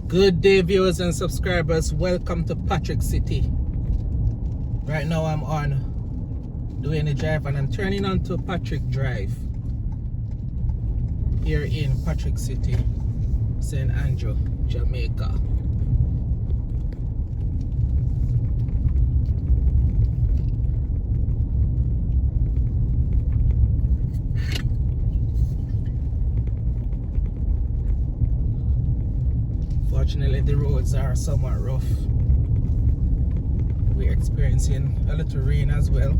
Good day, viewers and subscribers. Welcome to Patrick City. Right now I'm on Duane Drive and I'm turning onto Patrick Drive here in Patrick City, St. Andrew, Jamaica. Fortunately, the roads are somewhat rough. We're experiencing a little rain as well.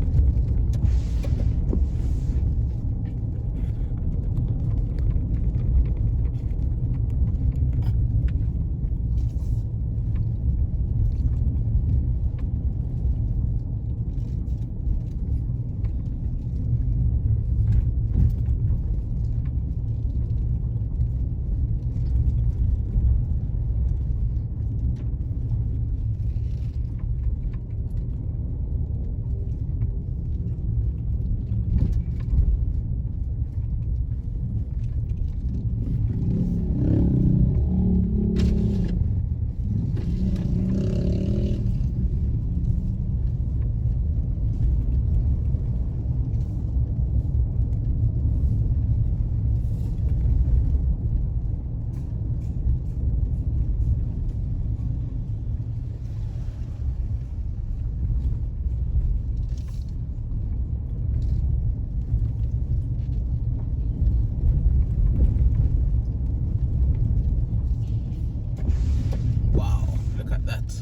Wow, look at that.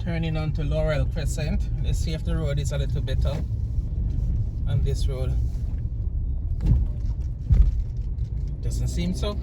Turning onto Laurel Crescent. Let's see if the road is a little better on this road. Doesn't seem so.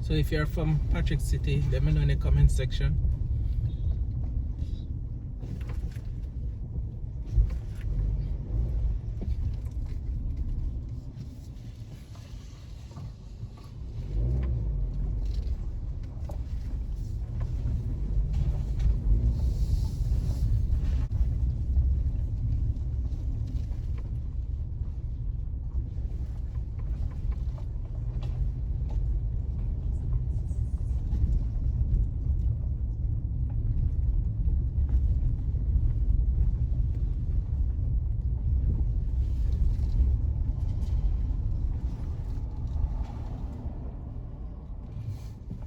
So if you're from Patrick City, let me know in the comment section.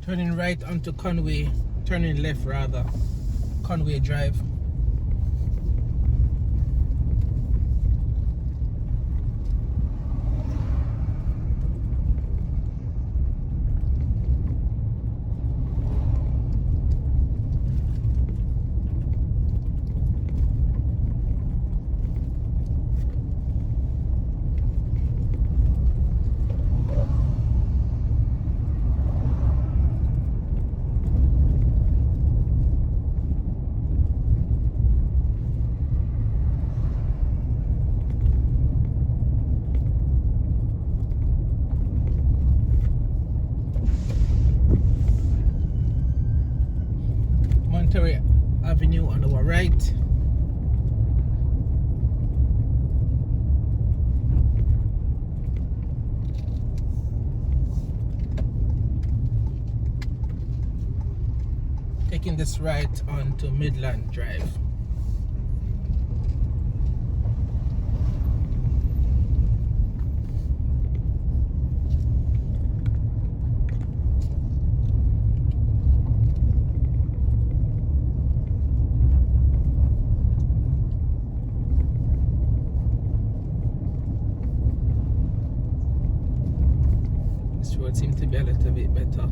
Turning right onto Conway, turning left rather, Conway Drive. taking this right onto Midland Drive. This road seems to be a little bit better.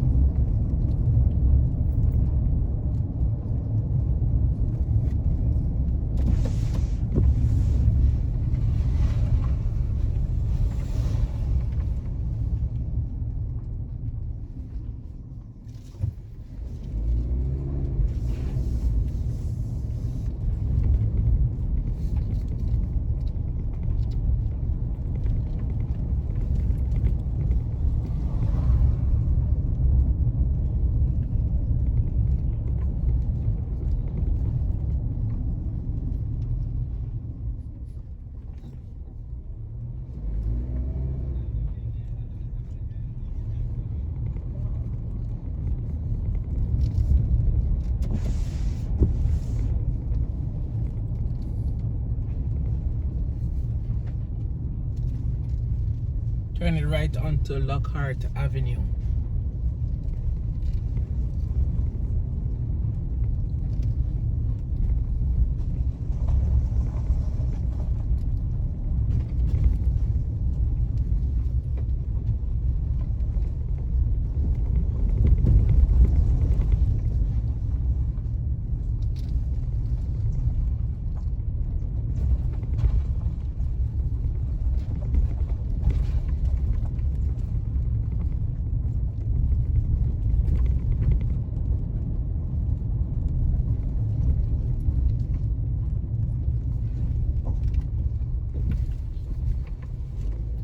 Turning right onto Lockhart Avenue.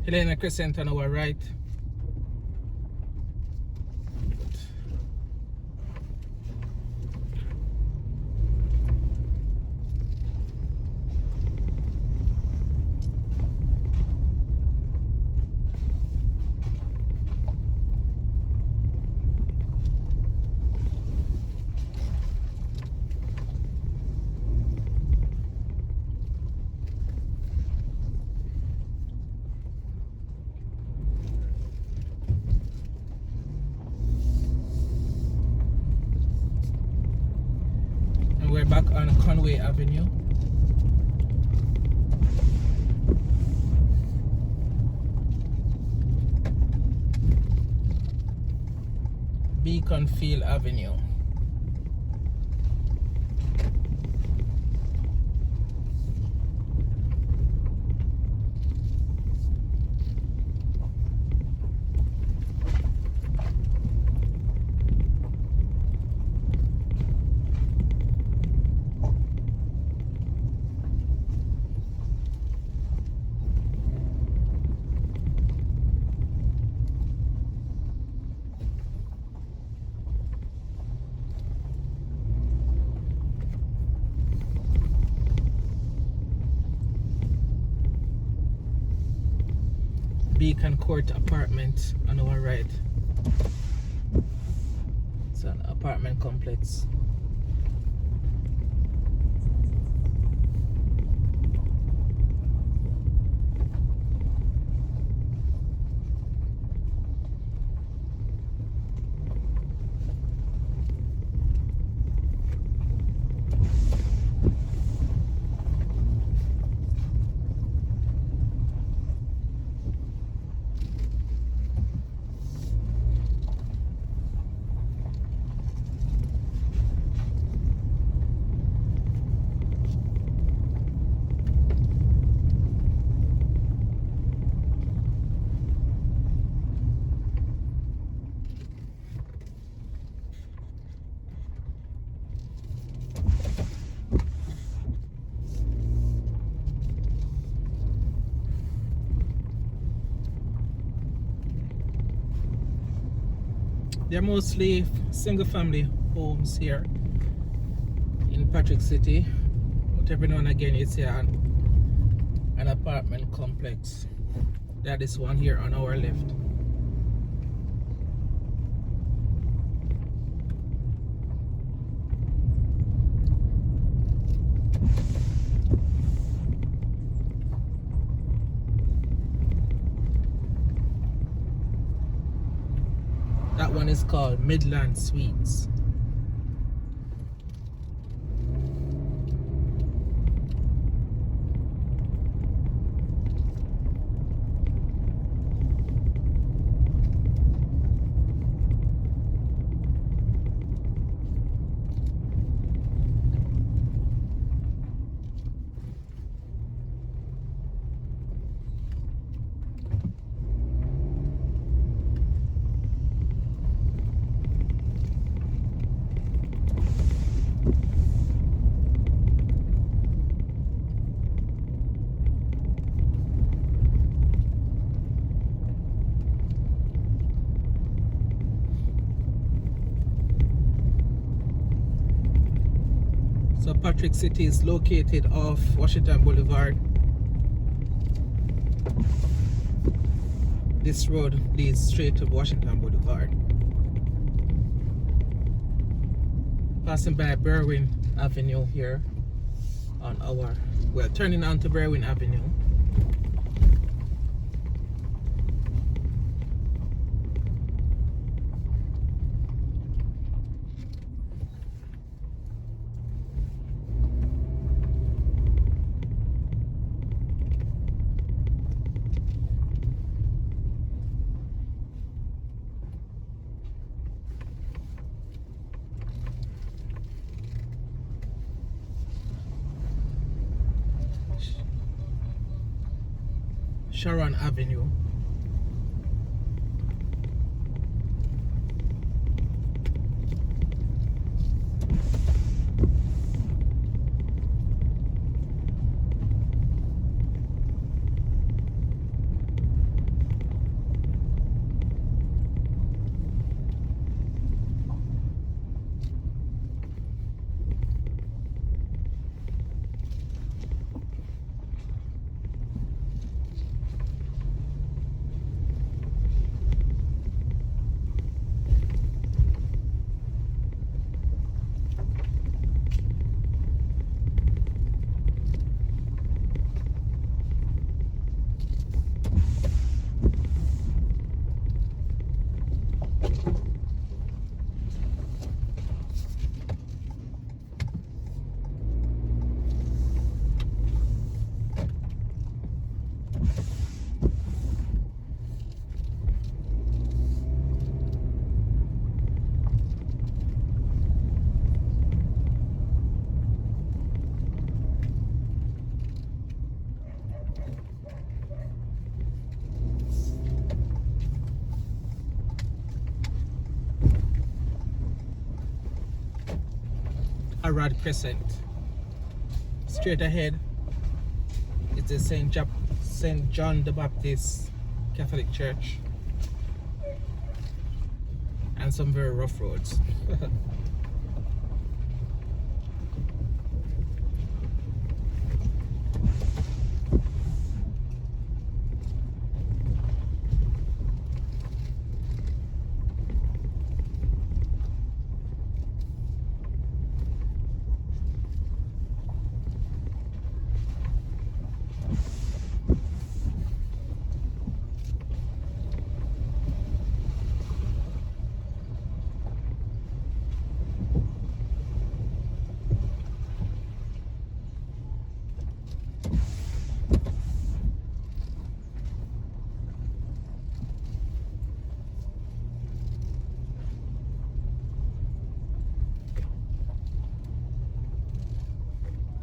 Helena Crescent on our right. We're back on Conway Avenue. Beaconfield Avenue. Beacon Court apartment on our right. It's an apartment complex. They're mostly single family homes here in Patrick City, but every now and again you see an apartment complex. That is one here on our left. that one is called Midland Sweets. So Patrick City is located off Washington Boulevard. This road leads straight to Washington Boulevard. Passing by Berwyn Avenue here on our, well, turning onto Berwyn Avenue. Sharon Avenue. Arad Crescent. Straight ahead is the St. John the Baptist Catholic Church and some very rough roads.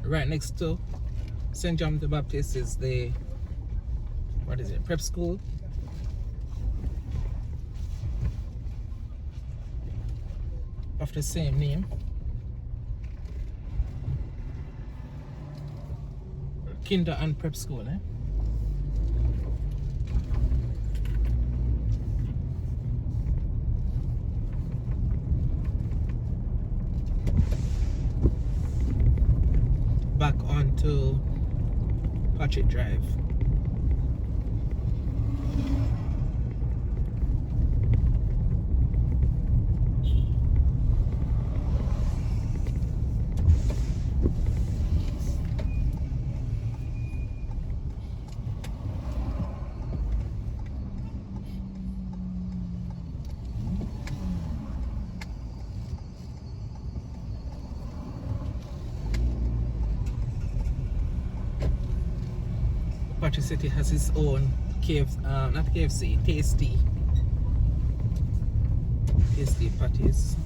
Right next to St. John the Baptist is the, what is it, prep school. Of the same name. Kinder and prep school, eh? Back onto Patrick Drive. Patrick City has its own not KFC, Tasty patties.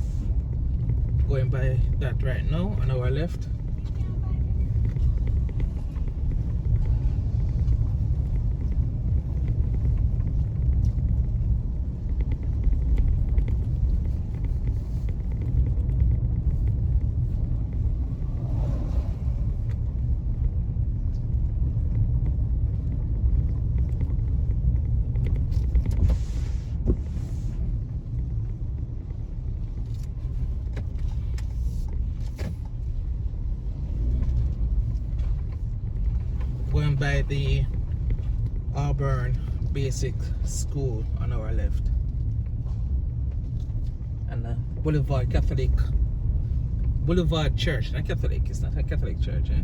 Going by that right now on our left. Going by the Auburn Basic School on our left, and the Boulevard Church. Not Catholic, it's not a Catholic church, eh?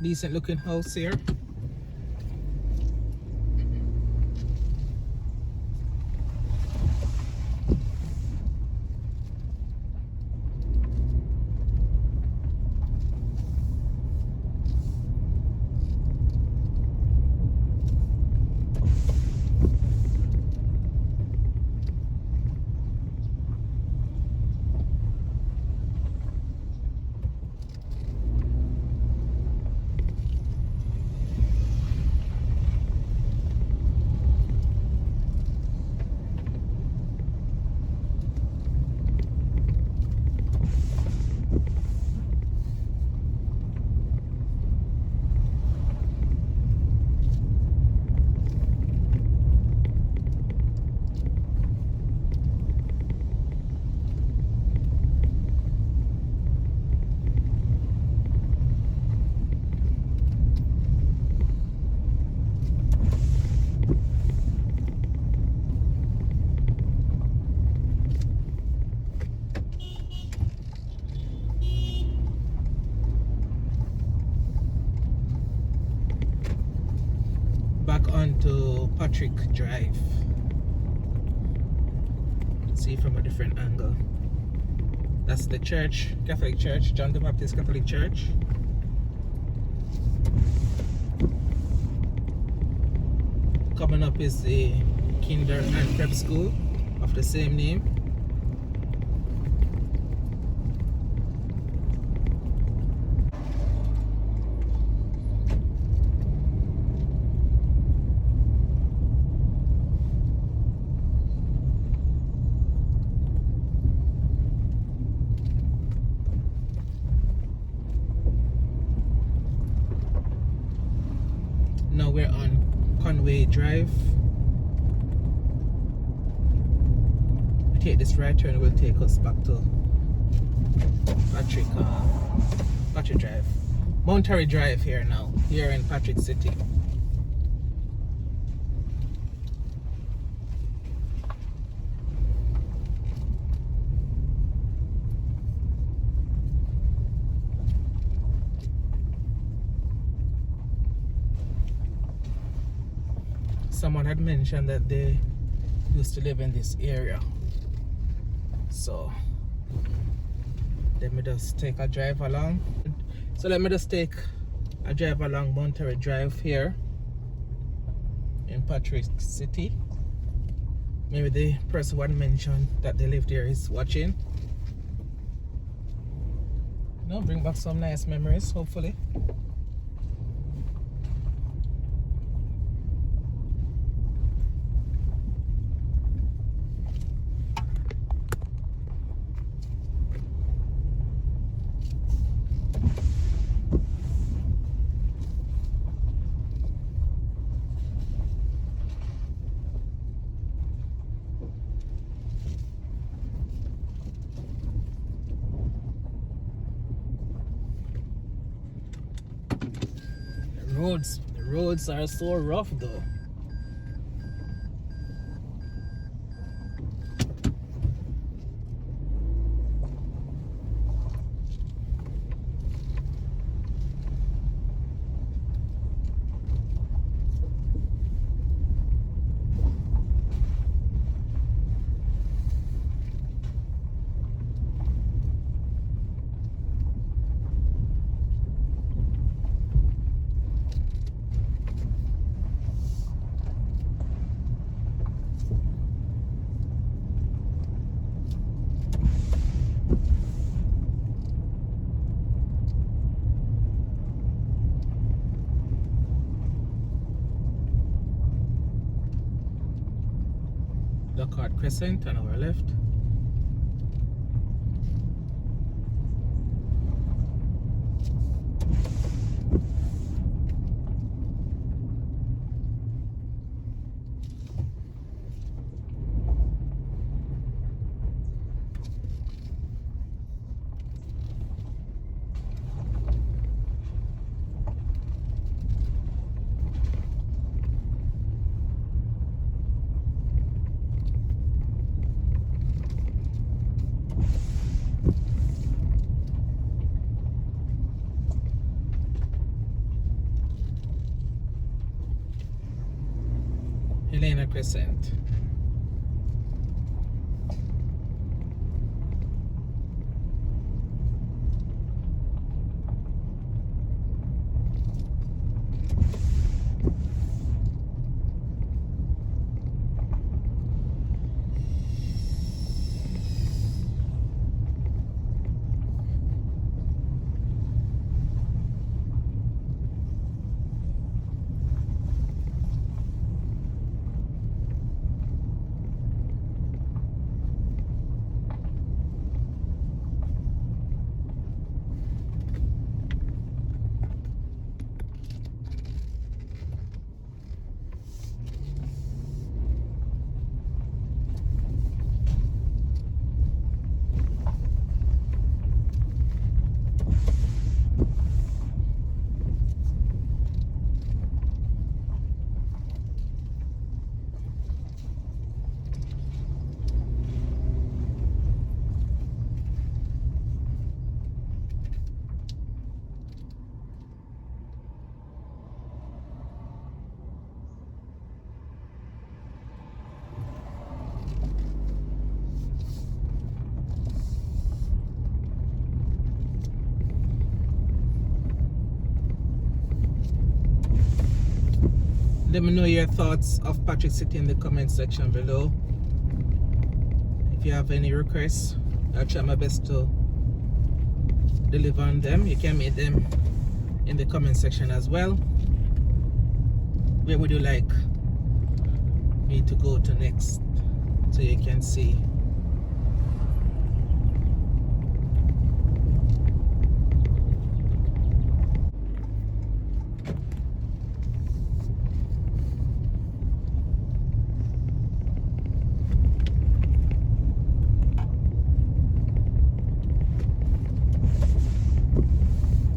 Decent looking house here. Back onto Patrick Drive. See from a different angle. That's the church, Catholic Church, John the Baptist Catholic Church. Coming up is the Kinder and Prep School of the same name. Now we're on Conway Drive. We take this right turn, it will take us back to Patrick Drive. Monterey Drive here now, here in Patrick City. Someone had mentioned that they used to live in this area, so let me just take a drive along. So let me just take a drive along Monterey Drive here in Patrick City. Maybe the person who had mentioned that they live there is watching. Bring back some nice memories, hopefully. The roads are so rough though. Crescent on our left. Helena Crescent. Let me know your thoughts of Patrick City in the comment section below. If you have any requests, I'll try my best to deliver on them. You can make them in the comment section as well. Where would you like me to go to next, so you can see?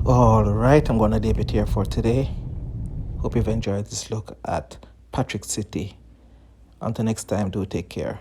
All right, I'm gonna leave it here for today. Hope you've enjoyed this look at Patrick City. Until next time, do take care.